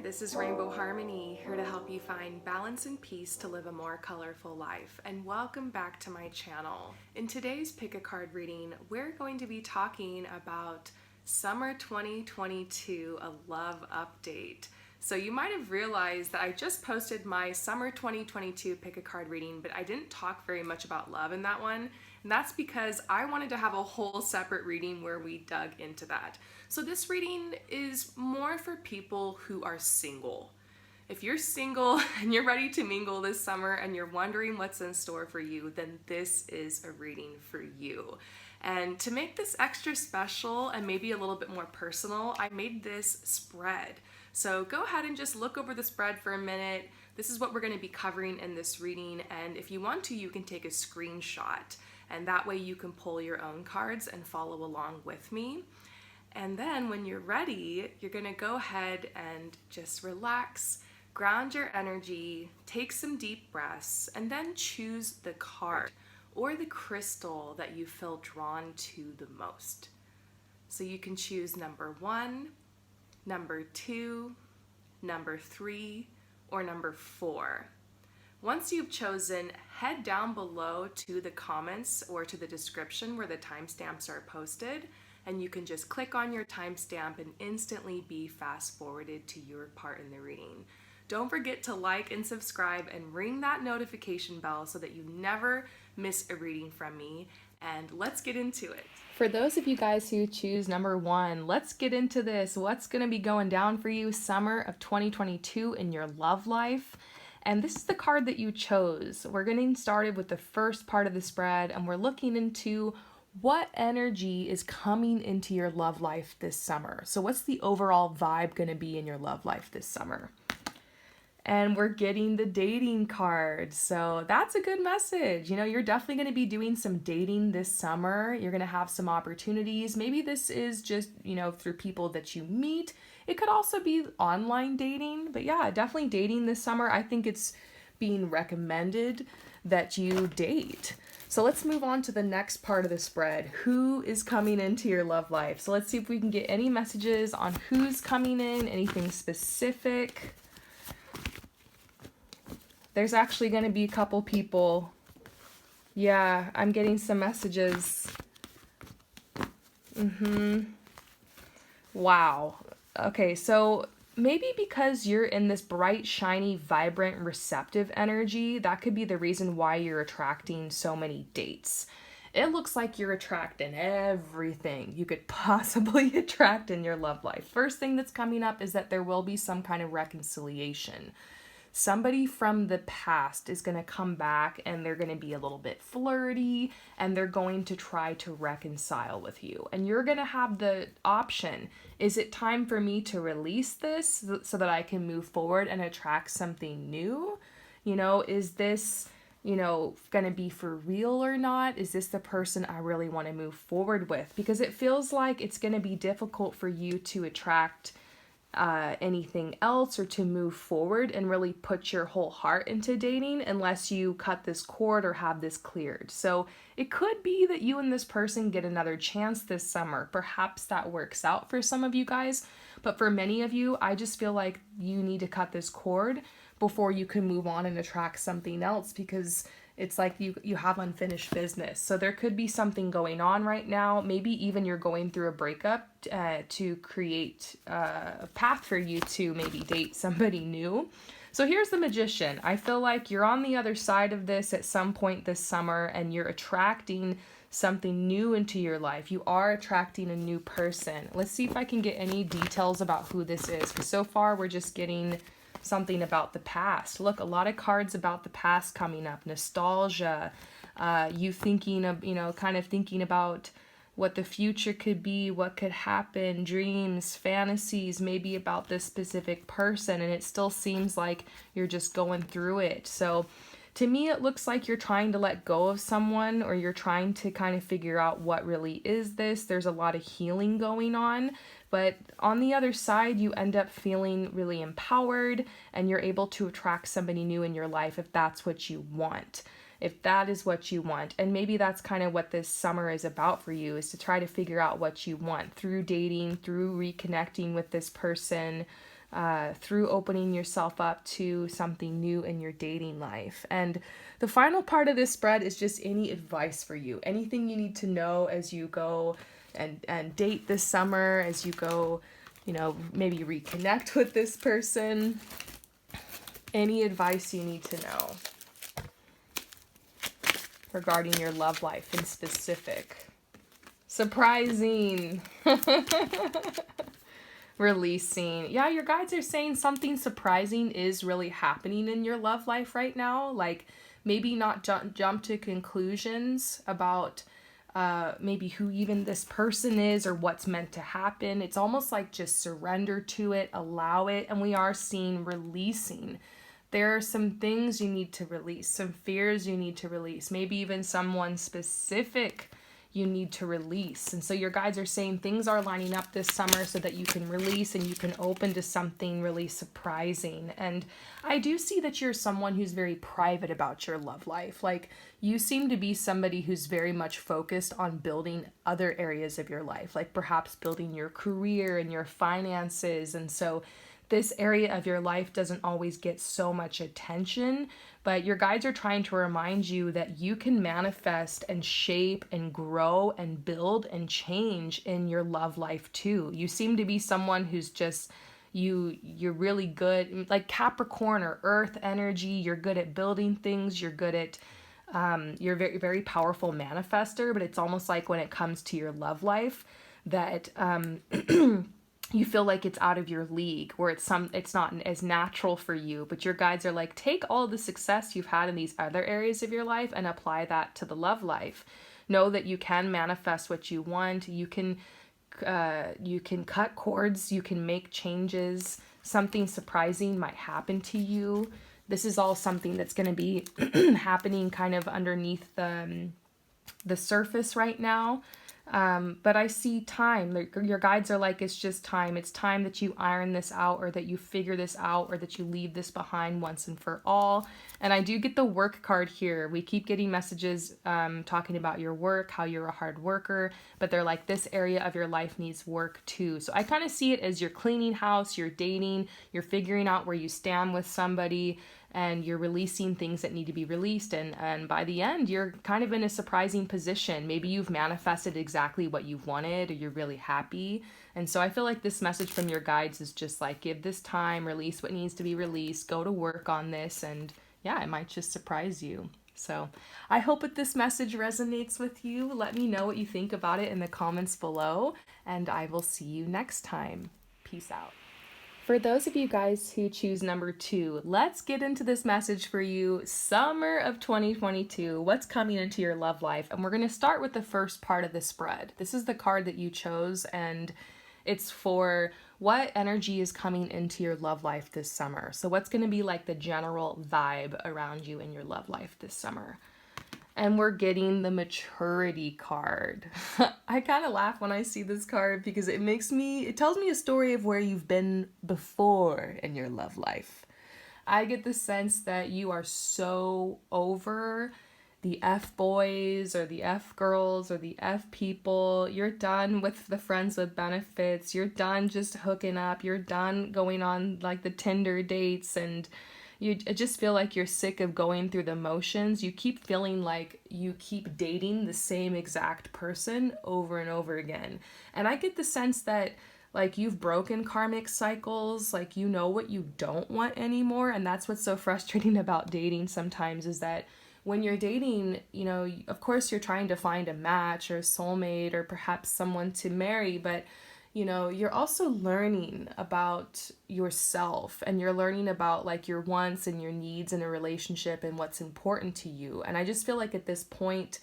this is Rainbow Harmony, here to help you find balance and peace to live a more colorful life. And welcome back to my channel. In today's Pick a Card reading, we're going to be talking about Summer 2022, a love update. So you might have realized that I just posted my Summer 2022 Pick a Card reading, but I didn't talk very much about love in that one. And that's because I wanted to have a whole separate reading where we dug into that. So this reading is more for people who are single. If you're single and you're ready to mingle this summer and you're wondering what's in store for you, then this is a reading for you. And to make this extra special and maybe a little bit more personal, I made this spread. So go ahead and just look over the spread for a minute. This is what we're going to be covering in this reading, and if you want to, you can take a screenshot, and that way you can pull your own cards and follow along with me. And then when you're ready, you're going to go ahead and just relax, ground your energy, take some deep breaths, and then choose the card or the crystal that you feel drawn to the most. So you can choose number 1, number 2, number 3, or number 4. Once you've chosen, head down below to the comments or to the description where the timestamps are posted, and you can just click on your timestamp and instantly be fast forwarded to your part in the reading. Don't forget to like and subscribe and ring that notification bell so that you never miss a reading from me. And let's get into it. For those of you guys who choose number 1, let's get into this. What's going to be going down for you summer of 2022 in your love life? And this is the card that you chose. We're getting started with the first part of the spread, and we're looking into what energy is coming into your love life this summer. So what's the overall vibe going to be in your love life this summer? And we're getting the dating card. So that's a good message. You know, you're definitely going to be doing some dating this summer. You're going to have some opportunities. Maybe this is just, through people that you meet. It could also be online dating. But yeah, definitely dating this summer. I think it's being recommended that you date. So let's move on to the next part of the spread. Who is coming into your love life? So let's see if we can get any messages on who's coming in, anything specific. There's actually going to be a couple people. Yeah, I'm getting some messages. Wow. Okay, so maybe because you're in this bright, shiny, vibrant, receptive energy, that could be the reason why you're attracting so many dates. It looks like you're attracting everything you could possibly attract in your love life. First thing that's coming up is that there will be some kind of reconciliation. Somebody from the past is going to come back and they're going to be a little bit flirty and they're going to try to reconcile with you. And you're going to have the option. Is it time for me to release this so that I can move forward and attract something new? Is this, going to be for real or not? Is this the person I really want to move forward with? Because it feels like it's going to be difficult for you to attract anything else or to move forward and really put your whole heart into dating unless you cut this cord or have this cleared. So it could be that you and this person get another chance this summer. Perhaps that works out for some of you guys, but for many of you, I just feel like you need to cut this cord before you can move on and attract something else, because it's like you have unfinished business. So there could be something going on right now. Maybe even you're going through a breakup to create a path for you to maybe date somebody new. So here's the Magician. I feel like you're on the other side of this at some point this summer and you're attracting something new into your life. You are attracting a new person. Let's see if I can get any details about who this is, because so far we're just getting something about the past. Look, a lot of cards about the past coming up. Nostalgia, you thinking of, kind of thinking about what the future could be, what could happen, dreams, fantasies, maybe about this specific person, and it still seems like you're just going through it. So to me, it looks like you're trying to let go of someone, or you're trying to kind of figure out what really is this. There's a lot of healing going on. But on the other side, you end up feeling really empowered and you're able to attract somebody new in your life if that's what you want. If that is what you want. And maybe that's kind of what this summer is about for you, is to try to figure out what you want through dating, through reconnecting with this person, through opening yourself up to something new in your dating life. And the final part of this spread is just any advice for you, anything you need to know as you go and date this summer, as you go, maybe reconnect with this person. Any advice you need to know regarding your love life in specific. Surprising. Releasing. Yeah, your guides are saying something surprising is really happening in your love life right now. Like, maybe not jump to conclusions about maybe who even this person is or what's meant to happen. It's almost like just surrender to it, allow it. And we are seeing releasing. There are some things you need to release, some fears you need to release, maybe even someone specific you need to release. And so your guides are saying things are lining up this summer so that you can release and you can open to something really surprising. And I do see that you're someone who's very private about your love life. Like, you seem to be somebody who's very much focused on building other areas of your life, like perhaps building your career and your finances. And so this area of your life doesn't always get so much attention, but your guides are trying to remind you that you can manifest and shape and grow and build and change in your love life too. You seem to be someone who's just, you're really good, like Capricorn or Earth energy. You're good at building things. You're good at, you're a very, very powerful manifester, but it's almost like when it comes to your love life that, you feel like it's out of your league, where it's not as natural for you. But your guides are like, take all the success you've had in these other areas of your life and apply that to the love life. Know that you can manifest what you want. You can cut cords. You can make changes. Something surprising might happen to you. This is all something that's going to be happening kind of underneath the surface right now. But I see time. Your guides are like, it's just time. It's time that you iron this out, or that you figure this out, or that you leave this behind once and for all. And I do get the work card here. We keep getting messages talking about your work, how you're a hard worker, but they're like, this area of your life needs work too. So I kind of see it as you're cleaning house, you're dating, you're figuring out where you stand with somebody, and you're releasing things that need to be released. And by the end, you're kind of in a surprising position. Maybe you've manifested exactly what you've wanted, or you're really happy. And so I feel like this message from your guides is just like, give this time, release what needs to be released, go to work on this, and yeah, it might just surprise you. So I hope that this message resonates with you. Let me know what you think about it in the comments below, and I will see you next time. Peace out. For those of you guys who choose number 2, let's get into this message for you. Summer of 2022, what's coming into your love life? And we're going to start with the first part of the spread. This is the card that you chose, and it's for what energy is coming into your love life this summer. So what's going to be like the general vibe around you in your love life this summer? And we're getting the maturity card. I kind of laugh when I see this card because it tells me a story of where you've been before in your love life. I get the sense that you are so over the F boys or the F girls or the F people. You're done with the friends with benefits. You're done just hooking up. You're done going on like the Tinder dates, and I just feel like you're sick of going through the motions. You keep feeling like you keep dating the same exact person over and over again. And I get the sense that like you've broken karmic cycles, like you know what you don't want anymore. And that's what's so frustrating about dating sometimes, is that when you're dating, of course you're trying to find a match or a soulmate or perhaps someone to marry, but you're also learning about yourself, and you're learning about like your wants and your needs in a relationship and what's important to you. And I just feel like at this point,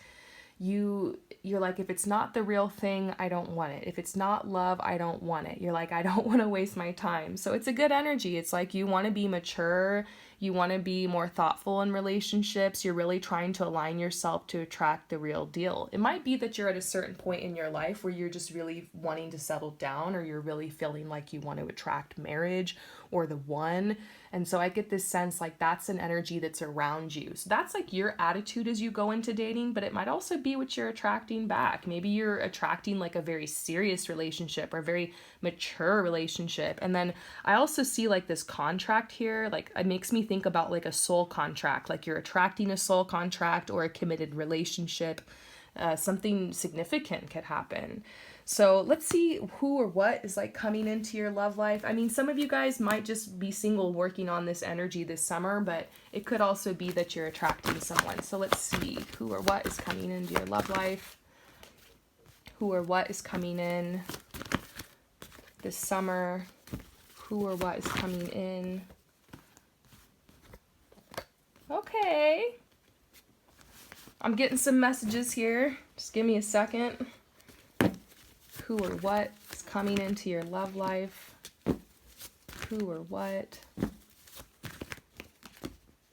you're like, if it's not the real thing, I don't want it. If it's not love, I don't want it. You're like, I don't want to waste my time. So it's a good energy. It's like you want to be mature You want to be more thoughtful in relationships. You're really trying to align yourself to attract the real deal. It might be that you're at a certain point in your life where you're just really wanting to settle down, or you're really feeling like you want to attract marriage or the one. And so I get this sense like that's an energy that's around you. So that's like your attitude as you go into dating, but it might also be what you're attracting back. Maybe you're attracting like a very serious relationship or a very mature relationship. And then I also see like this contract here, like it makes me think about like a soul contract, like you're attracting a soul contract or a committed relationship. Something significant could happen. So let's see who or what is like coming into your love life. I mean, some of you guys might just be single working on this energy this summer, but it could also be that you're attracting someone. So let's see who or what is coming into your love life. Who or what is coming in this summer. Who or what is coming in. Okay. I'm getting some messages here. Just give me a second. Who or what is coming into your love life? Who or what?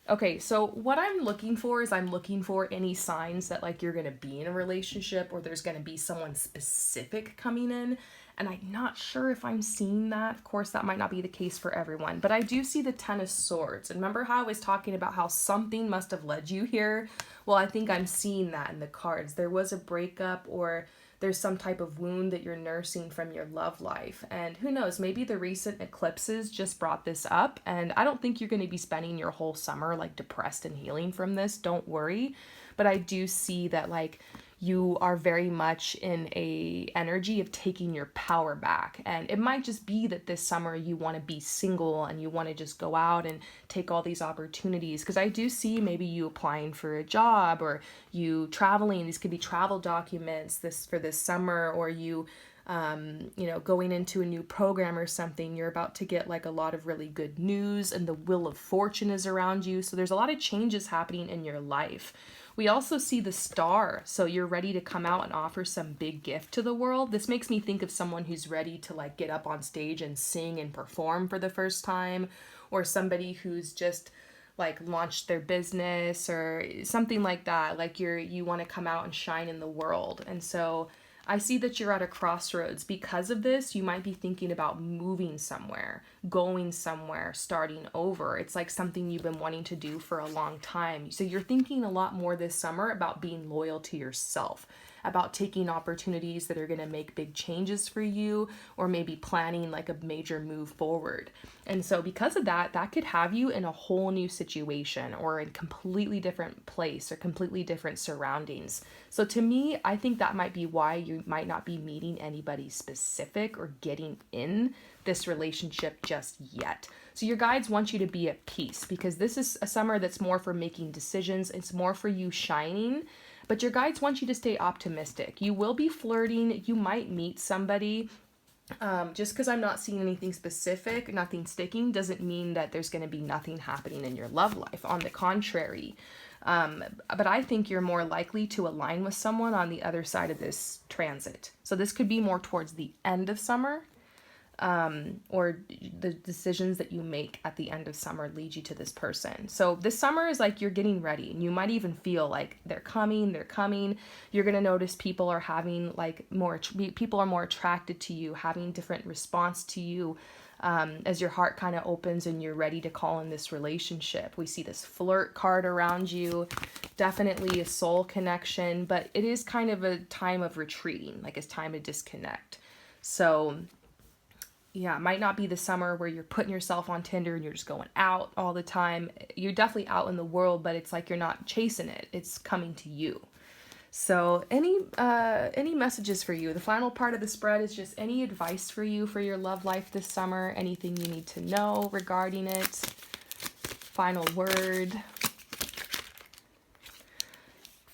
Okay, so what I'm looking for is I'm looking for any signs that like you're going to be in a relationship or there's going to be someone specific coming in. And I'm not sure if I'm seeing that. Of course, that might not be the case for everyone, but I do see the Ten of Swords. And remember how I was talking about how something must have led you here? Well, I think I'm seeing that in the cards. There was a breakup, or there's some type of wound that you're nursing from your love life. And who knows, maybe the recent eclipses just brought this up. And I don't think you're going to be spending your whole summer like depressed and healing from this. Don't worry. But I do see that like you are very much in a energy of taking your power back. And it might just be that this summer you want to be single and you want to just go out and take all these opportunities. Because I do see maybe you applying for a job, or you traveling. These could be travel documents for this summer, or you going into a new program or something. You're about to get like a lot of really good news, and the wheel of fortune is around you. So there's a lot of changes happening in your life. We also see the Star, so you're ready to come out and offer some big gift to the world. This makes me think of someone who's ready to like get up on stage and sing and perform for the first time, or somebody who's just like launched their business or something like that. Like you want to come out and shine in the world. And so I see that you're at a crossroads. Because of this, you might be thinking about moving somewhere, going somewhere, starting over. It's like something you've been wanting to do for a long time. So you're thinking a lot more this summer about being loyal to yourself, about taking opportunities that are going to make big changes for you, or maybe planning like a major move forward. And so because of that, that could have you in a whole new situation or in a completely different place or completely different surroundings. So to me, I think that might be why you might not be meeting anybody specific or getting in this relationship just yet. So your guides want you to be at peace, because this is a summer that's more for making decisions. It's more for you shining. But your guides want you to stay optimistic. You will be flirting. You might meet somebody. Just because I'm not seeing anything specific, nothing sticking, doesn't mean that there's going to be nothing happening in your love life. On the contrary. But I think you're more likely to align with someone on the other side of this transit. So this could be more towards the end of summer. Or the decisions that you make at the end of summer lead you to this person. So this summer is like you're getting ready, and you might even feel like they're coming. You're going to notice people are having like people are more attracted to you, having different response to you as your heart kind of opens and you're ready to call in this relationship. We see this flirt card around you, definitely a soul connection, but it is kind of a time of retreating, like it's time to disconnect. So yeah, it might not be the summer where you're putting yourself on Tinder and you're just going out all the time. You're definitely out in the world, but it's like you're not chasing it. It's coming to you. So any messages for you? The final part of the spread is just any advice for you for your love life this summer, anything you need to know regarding it. Final word.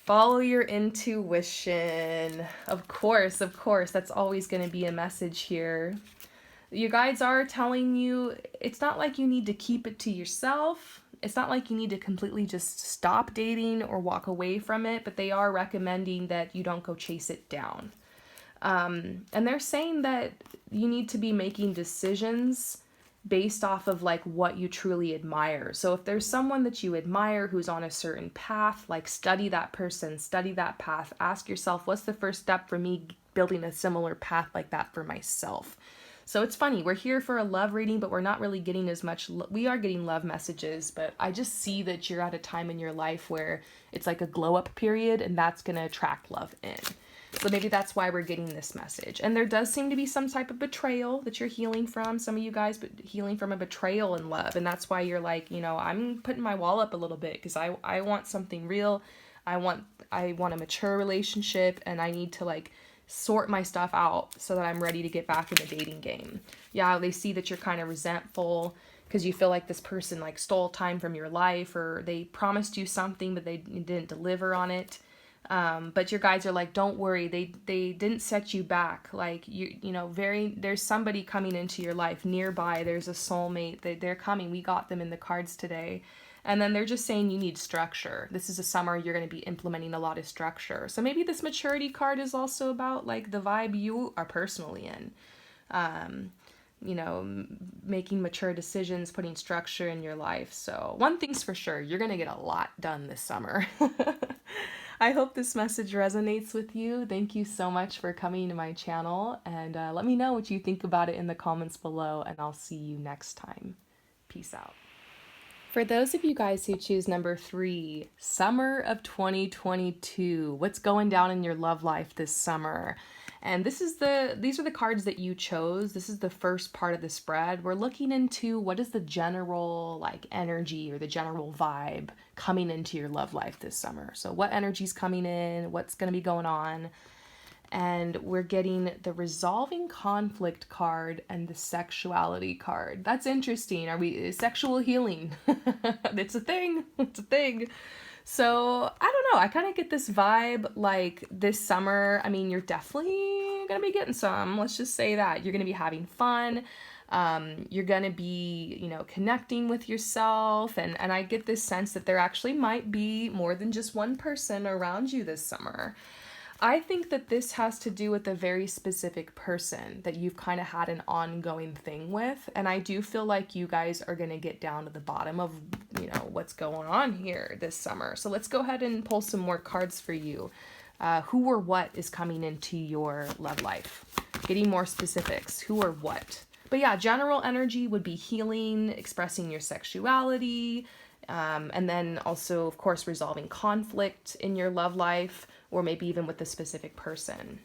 Follow your intuition. Of course, that's always going to be a message here. Your guides are telling you it's not like you need to keep it to yourself. It's not like you need to completely just stop dating or walk away from it, but they are recommending that you don't go chase it down. And they're saying that you need to be making decisions based off of like what you truly admire. So if there's someone that you admire who's on a certain path, like study that person, study that path. Ask yourself, what's the first step for me building a similar path like that for myself? So it's funny, we're here for a love reading, but we're not really getting as much. We are getting love messages, but I just see that you're at a time in your life where it's like a glow up period, and that's going to attract love in. So maybe that's why we're getting this message. And there does seem to be some type of betrayal that you're healing from. Some of you guys healing from a betrayal in love. And that's why you're like, you know, I'm putting my wall up a little bit because I want something real. I want a mature relationship, and I need to like sort my stuff out so that I'm ready to get back in the dating game. Yeah, they see that you're kind of resentful because you feel like this person like stole time from your life, or they promised you something but they didn't deliver on it. But your guys are like, don't worry, they didn't set you back. Like you know, there's somebody coming into your life nearby. There's a soulmate. They're coming. We got them in the cards today. And then they're just saying you need structure. This is a summer you're going to be implementing a lot of structure. So maybe this maturity card is also about like the vibe you are personally in. You know, making mature decisions, putting structure in your life. So one thing's for sure, you're going to get a lot done this summer. I hope this message resonates with you. Thank you so much for coming to my channel, and let me know what you think about it in the comments below, and I'll see you next time. Peace out. For those of you guys who choose number 3, summer of 2022, what's going down in your love life this summer? And these are the cards that you chose. This is the first part of the spread. We're looking into what is the general like energy or the general vibe coming into your love life this summer. So what energy's coming in, what's going to be going on. And we're getting the resolving conflict card and the sexuality card. That's interesting. Sexual healing? It's a thing. It's a thing. So I don't know. I kind of get this vibe like this summer. I mean, you're definitely going to be getting some. Let's just say that. You're going to be having fun. You're going to be, you know, connecting with yourself. And I get this sense that there actually might be more than just one person around you this summer. I think that this has to do with a very specific person that you've kind of had an ongoing thing with. And I do feel like you guys are going to get down to the bottom of, you know, what's going on here this summer. So let's go ahead and pull some more cards for you. Who or what is coming into your love life? Getting more specifics. Who or what? But yeah, general energy would be healing, expressing your sexuality, and then also, of course, resolving conflict in your love life, or maybe even with a specific person.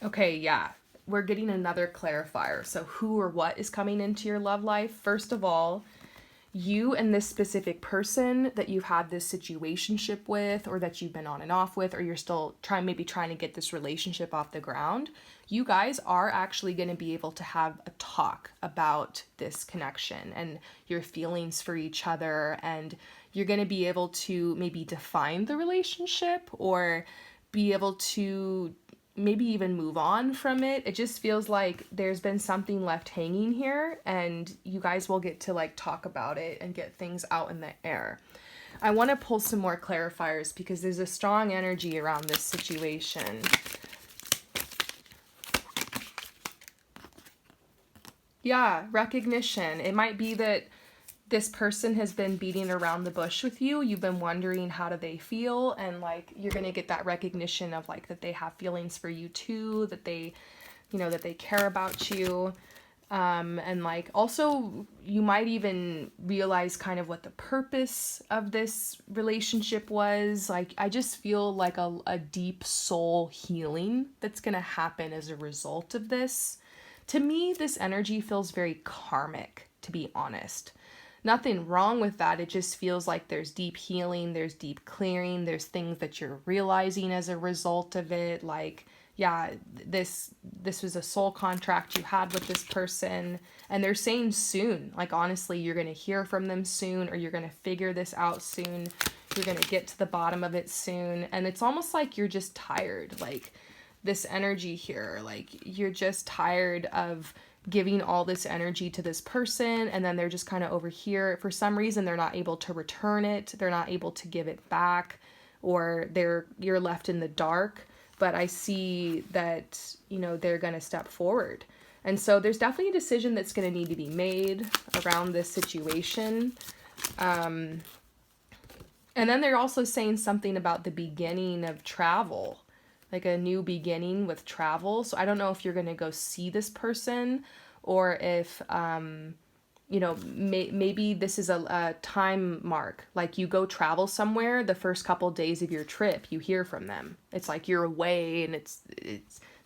Okay, yeah, we're getting another clarifier. So who or what is coming into your love life? First of all, you and this specific person that you've had this situationship with, or that you've been on and off with, or you're still trying to get this relationship off the ground, you guys are actually going to be able to have a talk about this connection and your feelings for each other, and you're going to be able to maybe define the relationship or be able to maybe even move on from it. It just feels like there's been something left hanging here, and you guys will get to like talk about it and get things out in the air. I want to pull some more clarifiers because there's a strong energy around this situation. Yeah, recognition. It might be that this person has been beating around the bush with you. You've been wondering how do they feel, and like you're going to get that recognition of like that they have feelings for you too, that they, you know, that they care about you. And like also you might even realize kind of what the purpose of this relationship was. Like I just feel like a deep soul healing that's going to happen as a result of this. To me, this energy feels very karmic, to be honest. Nothing wrong with that. It just feels like there's deep healing, there's deep clearing, there's things that you're realizing as a result of it. Like, yeah, this was a soul contract you had with this person, and they're saying soon. Like, honestly, you're going to hear from them soon, or you're going to figure this out soon. You're going to get to the bottom of it soon. And it's almost like you're just tired. Like, this energy here, like you're just tired of giving all this energy to this person, and then they're just kind of over here. For some reason, they're not able to return it. They're not able to give it back, or you're left in the dark. But I see that, you know, they're going to step forward. And so there's definitely a decision that's going to need to be made around this situation. And then they're also saying something about the beginning of travel, like a new beginning with travel. So I don't know if you're going to go see this person, or if, maybe this is a time mark. Like you go travel somewhere, the first couple days of your trip, you hear from them. It's like you're away, and it's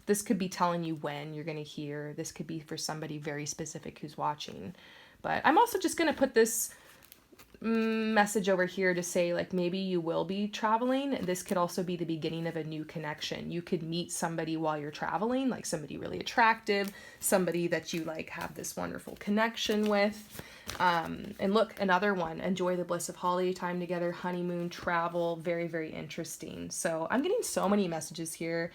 this could be telling you when you're going to hear. This could be for somebody very specific who's watching. But I'm also just going to put this message over here to say, like, maybe you will be traveling. This could also be the beginning of a new connection. You could meet somebody while you're traveling, like somebody really attractive, somebody that you like have this wonderful connection with. And look, another one, enjoy the bliss of holiday time together, honeymoon, travel, very, very interesting. So I'm getting so many messages here.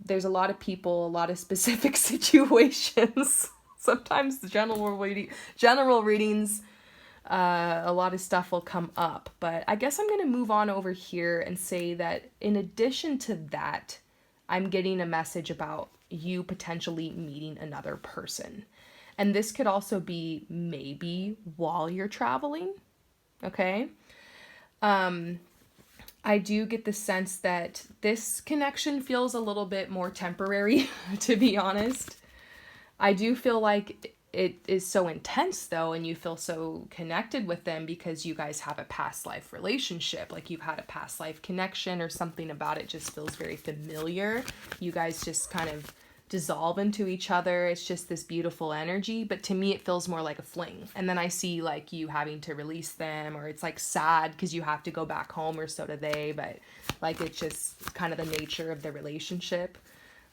There's a lot of people, a lot of specific situations. Sometimes the general readings, a lot of stuff will come up, but I guess I'm going to move on over here and say that in addition to that, I'm getting a message about you potentially meeting another person. And this could also be maybe while you're traveling. Okay. I do get the sense that this connection feels a little bit more temporary, to be honest. I do feel like it is so intense though, and you feel so connected with them because you guys have a past life relationship, like you've had a past life connection or something about it just feels very familiar. You guys just kind of dissolve into each other. It's just this beautiful energy, but to me it feels more like a fling. And then I see like you having to release them, or it's like sad because you have to go back home, or so do they, but like it's just kind of the nature of the relationship.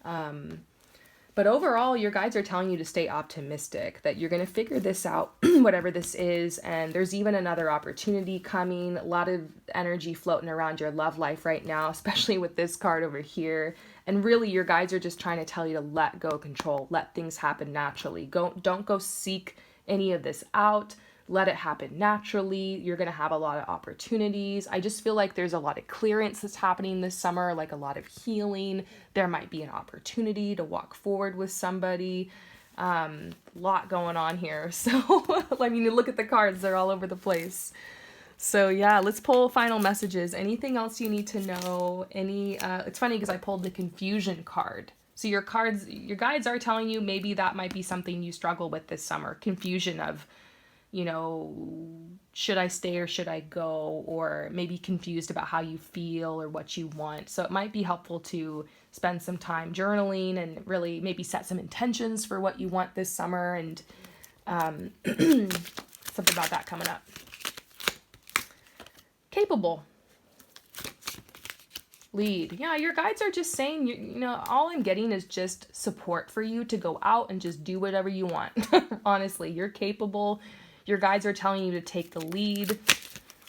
But overall, your guides are telling you to stay optimistic, that you're going to figure this out, whatever this is. And there's even another opportunity coming. A lot of energy floating around your love life right now, especially with this card over here. And really, your guides are just trying to tell you to let go control, let things happen naturally. Don't go seek any of this out. Let it happen naturally. You're going to have a lot of opportunities. I just feel like there's a lot of clearance that's happening this summer, like a lot of healing. There might be an opportunity to walk forward with somebody. Lot going on here. So, I mean, you look at the cards, they're all over the place. So yeah, let's pull final messages. Anything else you need to know? It's funny because I pulled the confusion card. So your guides are telling you maybe that might be something you struggle with this summer. Confusion of, should I stay or should I go? Or maybe confused about how you feel or what you want. So it might be helpful to spend some time journaling and really maybe set some intentions for what you want this summer, and something about that coming up. Capable. Lead. Yeah, your guides are just saying, all I'm getting is just support for you to go out and just do whatever you want. Honestly, you're capable. Your guides are telling you to take the lead.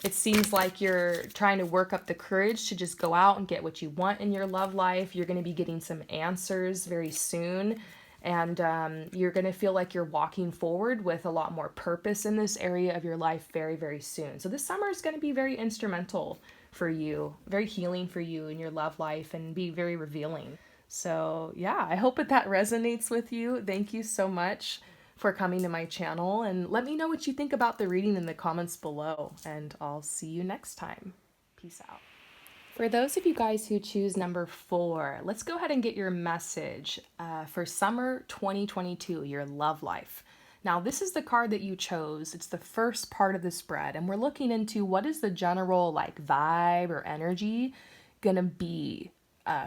It seems like you're trying to work up the courage to just go out and get what you want in your love life. You're going to be getting some answers very soon. And you're going to feel like you're walking forward with a lot more purpose in this area of your life very, very soon. So this summer is going to be very instrumental for you, very healing for you in your love life, and be very revealing. So yeah, I hope that resonates with you. Thank you so much for coming to my channel, and let me know what you think about the reading in the comments below, and I'll see you next time. Peace out. For those of you guys who choose number 4, let's go ahead and get your message for summer 2022, your love life. Now, this is the card that you chose. It's the first part of the spread, and we're looking into what is the general vibe or energy gonna be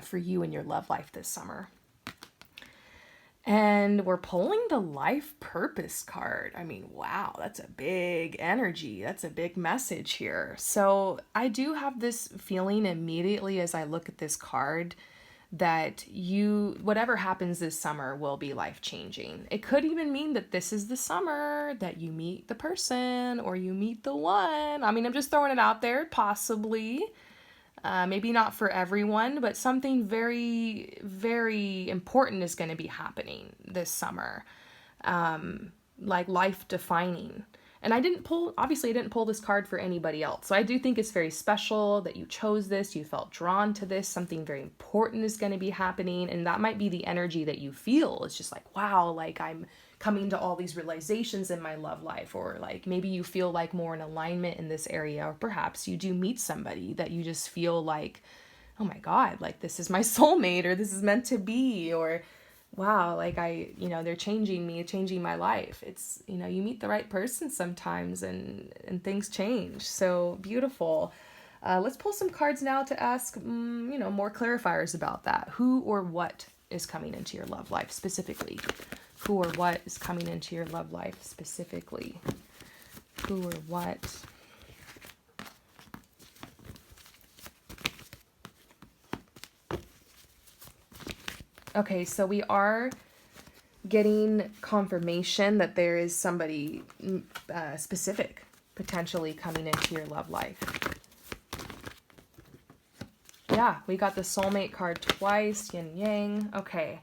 for you in your love life this summer. And we're pulling the life purpose card. I mean, wow, that's a big energy. That's a big message here. So I do have this feeling immediately as I look at this card that whatever happens this summer will be life-changing. It could even mean that this is the summer that you meet the person or you meet the one. I mean, I'm just throwing it out there, possibly. Maybe not for everyone, but something very, very important is going to be happening this summer. Like life-defining. And obviously I didn't pull this card for anybody else. So I do think it's very special that you chose this, you felt drawn to this, something very important is going to be happening. And that might be the energy that you feel. It's just like, wow, like I'm coming to all these realizations in my love life, or like maybe you feel like more in alignment in this area, or perhaps you do meet somebody that you just feel like, oh my God, like this is my soulmate, or this is meant to be, or wow, like they're changing me, changing my life. It's, you meet the right person sometimes and things change. So beautiful. Let's pull some cards now to ask, more clarifiers about that. Who or what is coming into your love life specifically? Who or what is coming into your love life specifically? Who or what? Okay, so we are getting confirmation that there is somebody specific potentially coming into your love life. Yeah, we got the soulmate card twice, yin yang. Okay,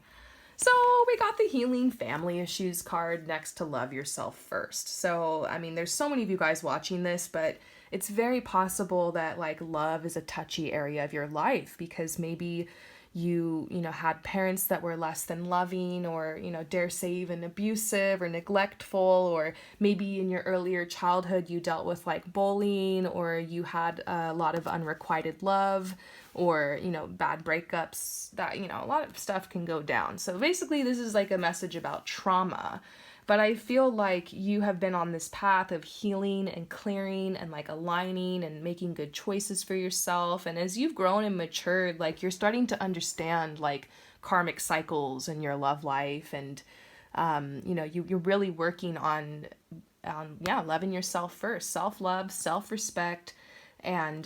so we got the healing family issues card next to love yourself first. So, I mean, there's so many of you guys watching this, but it's very possible that like love is a touchy area of your life, because maybe you had parents that were less than loving, or dare say even abusive or neglectful, or maybe in your earlier childhood you dealt with like bullying, or you had a lot of unrequited love, or bad breakups, that a lot of stuff can go down. So basically this is like a message about trauma. But I feel like you have been on this path of healing and clearing and like aligning and making good choices for yourself. And as you've grown and matured, like you're starting to understand like karmic cycles in your love life. And, you're really working on loving yourself first, self-love, self-respect. And,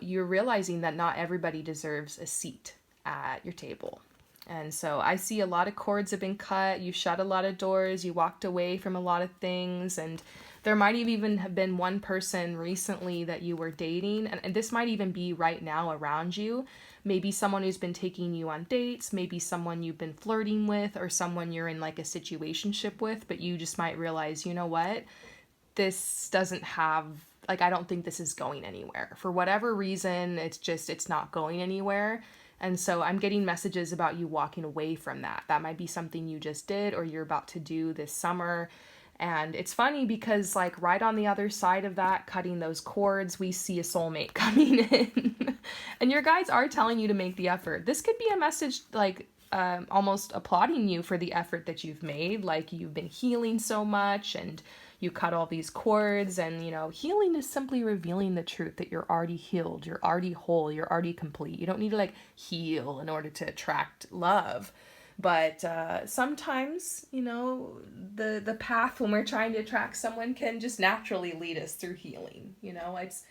you're realizing that not everybody deserves a seat at your table. And so I see a lot of cords have been cut. You shut a lot of doors. You walked away from a lot of things. And there might even have been one person recently that you were dating. And this might even be right now around you. Maybe someone who's been taking you on dates. Maybe someone you've been flirting with, or someone you're in like a situationship with. But you just might realize, you know what? This doesn't have, like, I don't think this is going anywhere. For whatever reason, it's not going anywhere. And so I'm getting messages about you walking away from that. That might be something you just did or you're about to do this summer. And it's funny because like right on the other side of that, cutting those cords, we see a soulmate coming in. And your guides are telling you to make the effort. This could be a message like almost applauding you for the effort that you've made. Like you've been healing so much and you cut all these cords, and healing is simply revealing the truth that you're already healed, you're already whole, you're already complete. You don't need to like heal in order to attract love. But sometimes, the path when we're trying to attract someone can just naturally lead us through healing. It's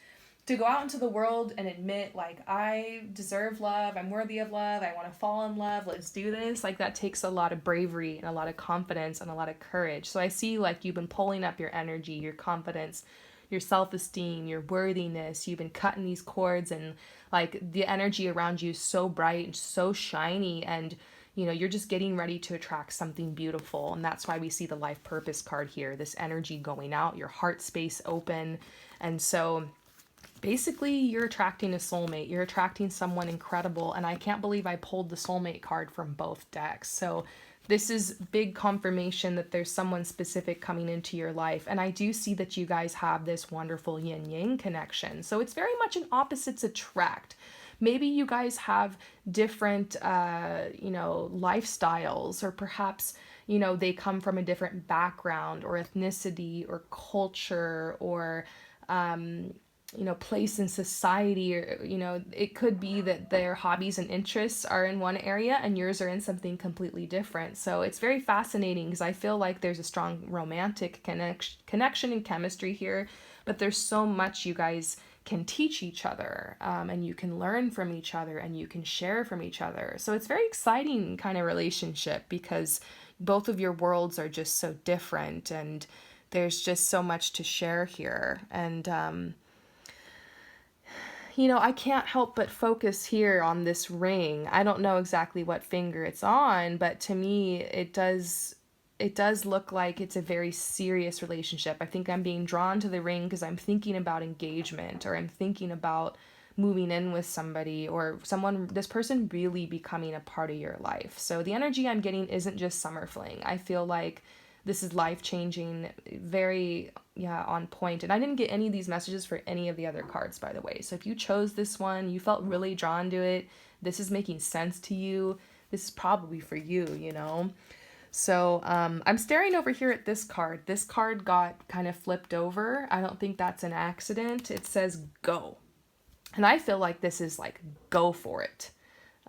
to go out into the world and admit like I deserve love, I'm worthy of love, I want to fall in love, let's do this. Like that takes a lot of bravery and a lot of confidence and a lot of courage. So I see like you've been pulling up your energy, your confidence, your self-esteem, your worthiness. You've been cutting these cords, and like the energy around you is so bright and so shiny, and you're just getting ready to attract something beautiful. And that's why we see the life purpose card here, this energy going out, your heart space open. And so basically you're attracting a soulmate, you're attracting someone incredible. And I can't believe I pulled the soulmate card from both decks. So this is big confirmation that there's someone specific coming into your life. And I do see that you guys have this wonderful yin yang connection. So it's very much an opposites attract. Maybe you guys have different, lifestyles, or perhaps, they come from a different background or ethnicity or culture or, place in society, or it could be that their hobbies and interests are in one area and yours are in something completely different. So it's very fascinating because I feel like there's a strong romantic connection and chemistry here, but there's so much you guys can teach each other, and you can learn from each other and you can share from each other. So it's very exciting kind of relationship because both of your worlds are just so different, and there's just so much to share here. And I can't help but focus here on this ring. I don't know exactly what finger it's on, but to me, it it does look like it's a very serious relationship. I think I'm being drawn to the ring because I'm thinking about engagement, or I'm thinking about moving in with somebody, or this person really becoming a part of your life. So the energy I'm getting isn't just summer fling. I feel like this is life changing, very, on point. And I didn't get any of these messages for any of the other cards, by the way. So if you chose this one, you felt really drawn to it, this is making sense to you, this is probably for you, you know? So I'm staring over here at this card. This card got kind of flipped over. I don't think that's an accident. It says go. And I feel like this is like, go for it.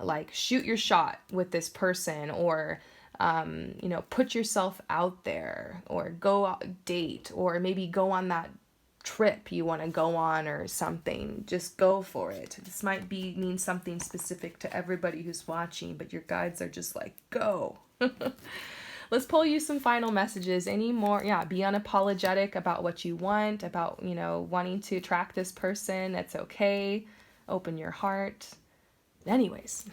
Like, shoot your shot with this person, or, put yourself out there, or go out, date, or maybe go on that trip you want to go on or something. Just go for it. This might mean something specific to everybody who's watching, but your guides are just like, go. Let's pull you some final messages. Any more? Be unapologetic about what you want, about, wanting to attract this person. That's okay. Open your heart. Anyways,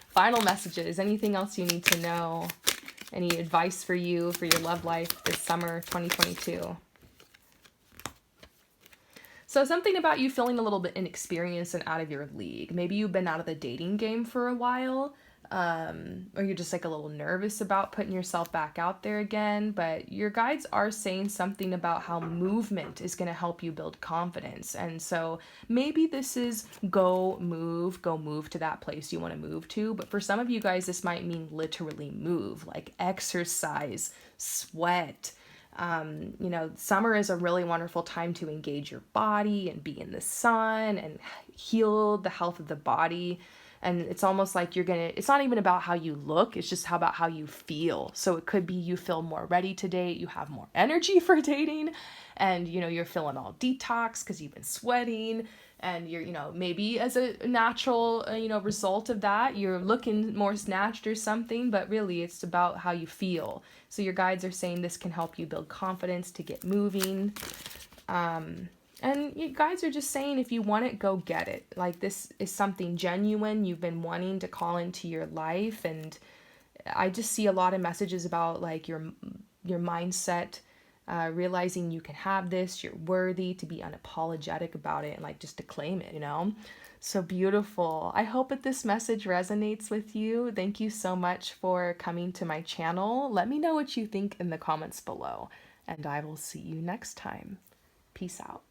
final messages. Anything else you need to know? Any advice for you for your love life this summer 2022? So something about you feeling a little bit inexperienced and out of your league. Maybe you've been out of the dating game for a while, or you're just like a little nervous about putting yourself back out there again. But your guides are saying something about how movement is going to help you build confidence. And so maybe this is go move to that place you want to move to. But for some of you guys, this might mean literally move, like exercise, sweat. Summer is a really wonderful time to engage your body and be in the sun and heal the health of the body. And it's almost like it's not even about how you look, it's just about how you feel. So it could be you feel more ready to date, you have more energy for dating, and, you're feeling all detox because you've been sweating, and you're, maybe as a natural, result of that, you're looking more snatched or something, but really it's about how you feel. So your guides are saying this can help you build confidence to get moving. And you guys are just saying, if you want it, go get it. Like, this is something genuine you've been wanting to call into your life. And I just see a lot of messages about like your mindset, realizing you can have this, you're worthy, to be unapologetic about it, and like just to claim it, So beautiful. I hope that this message resonates with you. Thank you so much for coming to my channel. Let me know what you think in the comments below, and I will see you next time. Peace out.